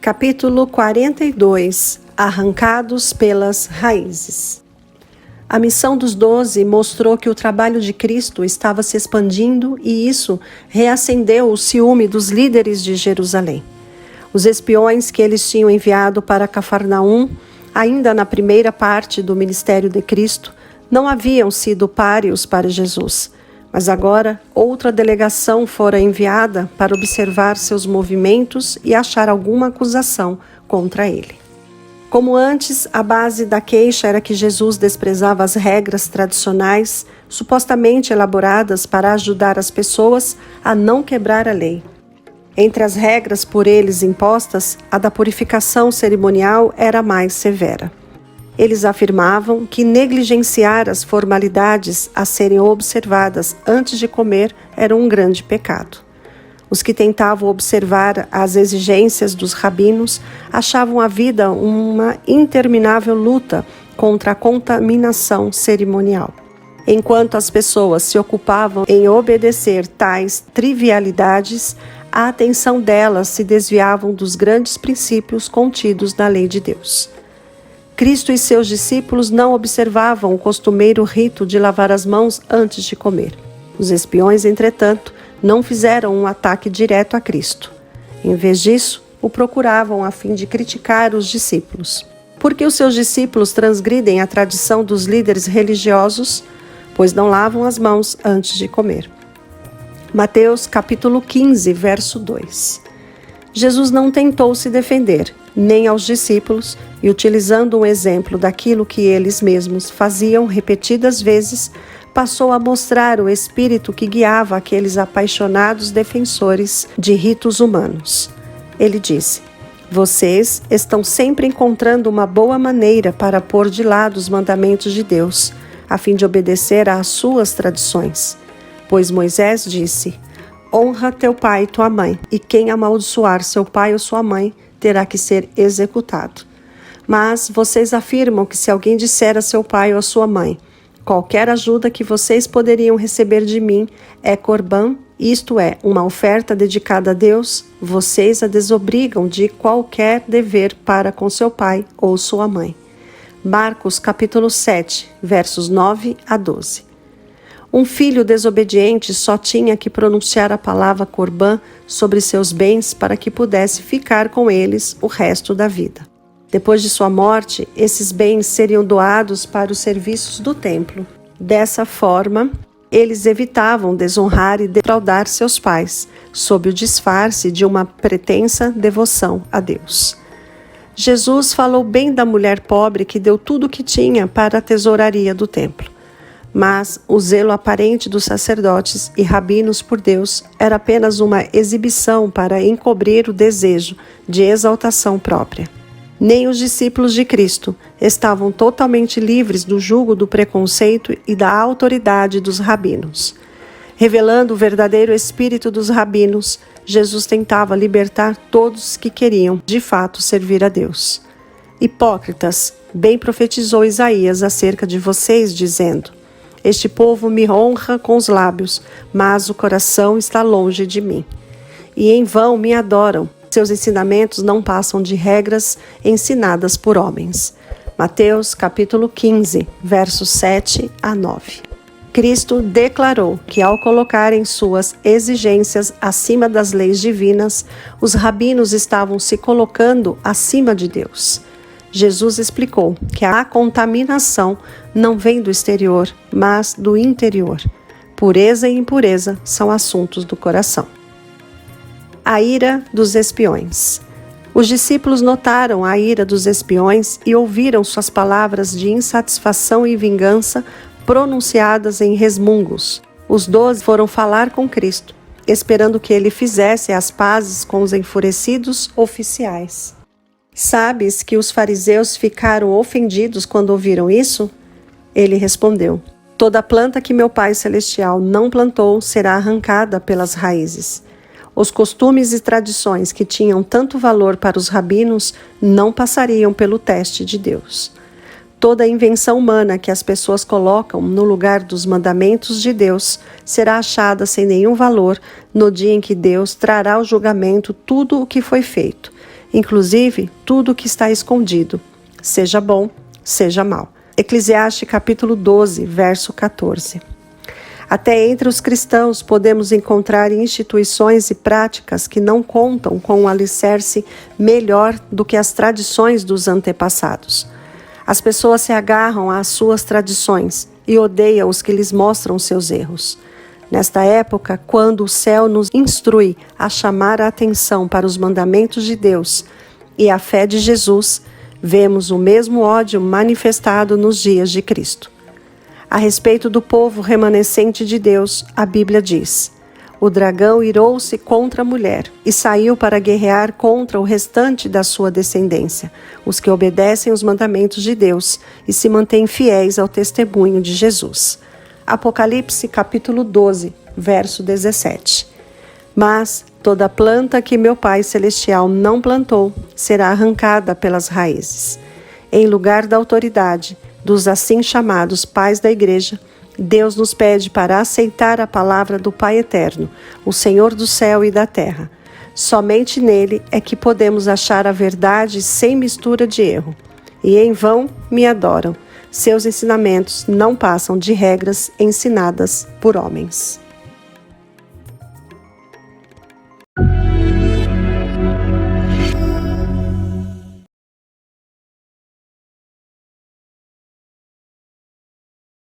Capítulo 42 – Arrancados pelas raízes. A missão dos 12 mostrou que o trabalho de Cristo estava se expandindo e isso reacendeu o ciúme dos líderes de Jerusalém. Os espiões que eles tinham enviado para Cafarnaum, ainda na primeira parte do ministério de Cristo, não haviam sido páreos para Jesus. Mas agora, outra delegação fora enviada para observar seus movimentos e achar alguma acusação contra ele. Como antes, a base da queixa era que Jesus desprezava as regras tradicionais, supostamente elaboradas para ajudar as pessoas a não quebrar a lei. Entre as regras por eles impostas, a da purificação cerimonial era a mais severa. Eles afirmavam que negligenciar as formalidades a serem observadas antes de comer era um grande pecado. Os que tentavam observar as exigências dos rabinos achavam a vida uma interminável luta contra a contaminação cerimonial. Enquanto as pessoas se ocupavam em obedecer tais trivialidades, a atenção delas se desviava dos grandes princípios contidos na lei de Deus. Cristo e seus discípulos não observavam o costumeiro rito de lavar as mãos antes de comer. Os espiões, entretanto, não fizeram um ataque direto a Cristo. Em vez disso, o procuravam a fim de criticar os discípulos. Por que os seus discípulos transgridem a tradição dos líderes religiosos? Pois não lavam as mãos antes de comer. Mateus capítulo 15, verso 2. Jesus não tentou se defender, nem aos discípulos, e utilizando um exemplo daquilo que eles mesmos faziam repetidas vezes, passou a mostrar o espírito que guiava aqueles apaixonados defensores de ritos humanos. Ele disse: "Vocês estão sempre encontrando uma boa maneira para pôr de lado os mandamentos de Deus, a fim de obedecer às suas tradições. Pois Moisés disse: honra teu pai e tua mãe, e quem amaldiçoar seu pai ou sua mãe terá que ser executado. Mas vocês afirmam que se alguém disser a seu pai ou a sua mãe: qualquer ajuda que vocês poderiam receber de mim é corbã, isto é, uma oferta dedicada a Deus, vocês a desobrigam de qualquer dever para com seu pai ou sua mãe." Marcos capítulo 7, versos 9 a 12. Um filho desobediente só tinha que pronunciar a palavra corbã sobre seus bens para que pudesse ficar com eles o resto da vida. Depois de sua morte, esses bens seriam doados para os serviços do templo. Dessa forma, eles evitavam desonrar e defraudar seus pais, sob o disfarce de uma pretensa devoção a Deus. Jesus falou bem da mulher pobre que deu tudo o que tinha para a tesouraria do templo. Mas o zelo aparente dos sacerdotes e rabinos por Deus era apenas uma exibição para encobrir o desejo de exaltação própria. Nem os discípulos de Cristo estavam totalmente livres do jugo do preconceito e da autoridade dos rabinos. Revelando o verdadeiro espírito dos rabinos, Jesus tentava libertar todos que queriam, de fato, servir a Deus. "Hipócritas, bem profetizou Isaías acerca de vocês, dizendo: este povo me honra com os lábios, mas o coração está longe de mim. E em vão me adoram. Seus ensinamentos não passam de regras ensinadas por homens." Mateus capítulo 15, versos 7 a 9. Cristo declarou que ao colocarem suas exigências acima das leis divinas, os rabinos estavam se colocando acima de Deus. Jesus explicou que a contaminação não vem do exterior, mas do interior. Pureza e impureza são assuntos do coração. A ira dos espiões. Os discípulos notaram a ira dos espiões e ouviram suas palavras de insatisfação e vingança pronunciadas em resmungos. Os 12 foram falar com Cristo, esperando que ele fizesse as pazes com os enfurecidos oficiais. "Sabes que os fariseus ficaram ofendidos quando ouviram isso?" Ele respondeu: "Toda planta que meu Pai Celestial não plantou será arrancada pelas raízes." Os costumes e tradições que tinham tanto valor para os rabinos não passariam pelo teste de Deus. Toda a invenção humana que as pessoas colocam no lugar dos mandamentos de Deus será achada sem nenhum valor no dia em que Deus trará ao julgamento tudo o que foi feito. inclusive tudo que está escondido, seja bom, seja mal. Eclesiastes capítulo 12, verso 14. Até entre os cristãos podemos encontrar instituições e práticas que não contam com um alicerce melhor do que as tradições dos antepassados. As pessoas se agarram às suas tradições e odeiam os que lhes mostram seus erros. Nesta época, quando o céu nos instrui a chamar a atenção para os mandamentos de Deus e a fé de Jesus, vemos o mesmo ódio manifestado nos dias de Cristo. A respeito do povo remanescente de Deus, a Bíblia diz: o dragão irou-se contra a mulher e saiu para guerrear contra o restante da sua descendência, os que obedecem os mandamentos de Deus e se mantêm fiéis ao testemunho de Jesus. Apocalipse capítulo 12, verso 17. Mas toda planta que meu Pai Celestial não plantou será arrancada pelas raízes. Em lugar da autoridade dos assim chamados pais da igreja, Deus nos pede para aceitar a palavra do Pai Eterno, o Senhor do céu e da terra. Somente nele é que podemos achar a verdade sem mistura de erro. E em vão me adoram. Seus ensinamentos não passam de regras ensinadas por homens.